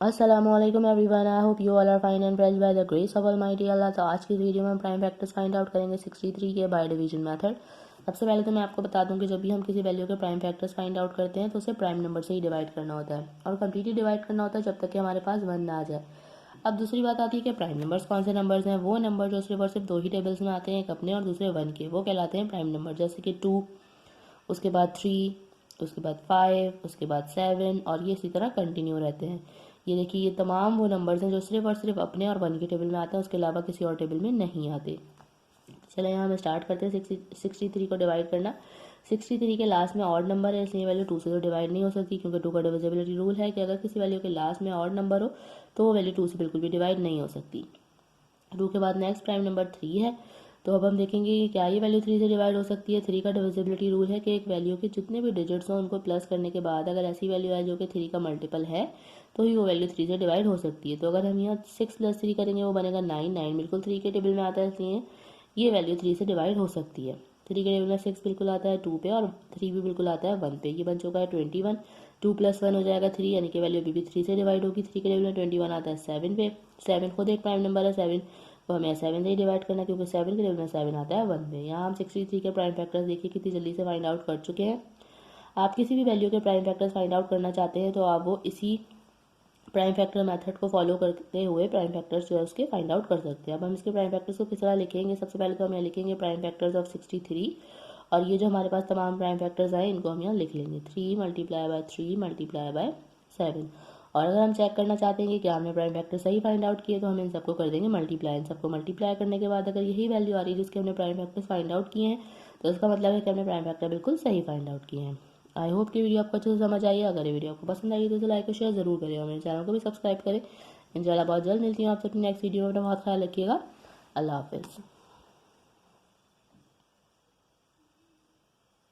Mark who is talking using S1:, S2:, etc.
S1: अस्सलामुअलैकुम everyone, I hope you all are fine and well by the grace of almighty Allah. तो आज की video में हम प्राइम फैक्टर्स फाइंड आउट करेंगे 63 के बाय डिवीजन मेथड। सबसे पहले तो मैं आपको बता दूं कि जब भी हम किसी वैल्यू के प्राइम फैक्टर्स फाइंड आउट करते हैं तो उसे प्राइम नंबर से ही डिवाइड करना होता है और कम्प्लीटली डिवाइड करना होता है जब तक कि हमारे पास 1 ना आ जाए। अब दूसरी बात आती है कि प्राइम नंबर्स कौन से नंबर्स हैं। वो नंबर जो सिर्फ और सिर्फ दो ही टेबल्स में आते हैं, एक अपने और दूसरे 1 के, वो कहलाते हैं प्राइम नंबर। जैसे कि 2, उसके बाद 3, उसके बाद 5, उसके बाद 7 और ये इसी तरह कंटिन्यू रहते हैं। ये देखिए, ये तमाम वो नंबर्स हैं जो सिर्फ और सिर्फ अपने और 1 के टेबल में आते हैं, उसके अलावा किसी और टेबल में नहीं आते। चलो यहाँ हम स्टार्ट करते हैं 63 को डिवाइड करना। 63 के लास्ट में ऑड नंबर है, इसलिए वैल्यू 2 से तो डिवाइड नहीं हो सकती, क्योंकि 2 का डिविजिबिलिटी रूल है कि अगर किसी वैल्यू के लास्ट में ऑड नंबर हो तो वो वैल्यू 2 से बिल्कुल भी डिवाइड नहीं हो सकती। 2 के बाद नेक्स्ट प्राइम नंबर 3 है। तो अब हम देखेंगे कि क्या ये वैल्यू 3 से डिवाइड हो सकती है। 3 का डिविजिबिलिटी रूल है कि एक वैल्यू के जितने भी डिजिट्स हों उनको प्लस करने के बाद अगर ऐसी वैल्यू है जो कि 3 का मल्टीपल है तो ही वो वैल्यू 3 से डिवाइड हो सकती है। तो अगर हम यहाँ 6 + 3 करेंगे वो बनेगा 9। 9 बिल्कुल 3 के टेबल में आता है, इसलिए ये वैल्यू 3 से डिवाइड हो सकती है। 3 के टेबल में 6 बिल्कुल आता है 2 पे और 3 भी बिल्कुल आता है 1 पे। ये बन चुका है 21। 2 + 1 हो जाएगा 3, यानी कि वैल्यू अभी भी 3 से डिवाइड होगी। 3 के टेबल में 21 आता है 7 पे। 7 खुद एक प्राइम नंबर है, 7 तो हमें 7 से ही डिवाइड करना, क्योंकि 7 के टेबल में 7 आता है 1 पे। यहाँ हम 63 के प्राइम फैक्टर्स देखिए कितनी जल्दी से फाइंड आउट कर चुके हैं। आप किसी भी वैल्यू के प्राइम फैक्टर्स फाइंड आउट करना चाहते हैं तो आप वो इसी प्राइम फैक्टर मेथड को फॉलो करते हुए प्राइम फैक्टर्स जो है उसके फाइंड आउट कर सकते हैं। अब हम इसके प्राइम फैक्टर्स को किस तरह लिखेंगे। सबसे पहले तो हम यहाँ लिखेंगे प्राइम फैक्टर्स ऑफ 63 और ये जो हमारे पास तमाम प्राइम फैक्टर्स आए इनको हम यहाँ लिख लेंगे 3 × 3 × 7। और अगर हम चेक करना चाहते हैं कि क्या हमने प्राइम फैक्टर सही फाइंड आउट किए तो हम इन सबको कर देंगे मल्टीप्लाई। इन सबको मल्टीप्लाई करने के बाद अगर यही वैल्यू आ रही है जिसके हमने प्राइम फैक्टर्स फाइंड आउट किए हैं तो इसका मतलब है कि हमने प्राइम फैक्टर बिल्कुल सही फाइंड आउट किए हैं। आई होप कि वीडियो आपको अच्छे से समझ आई है। अगर ये वीडियो आपको पसंद आई तो इसे लाइक और शेयर जरूर करें और मेरे चैनल को भी सब्सक्राइब करें। इंशाल्लाह बहुत जल्द मिलती हूँ आपसे अपनी नेक्स्ट वीडियो में। अपना बहुत ख्याल रखिएगा। अल्लाह हाफिज़।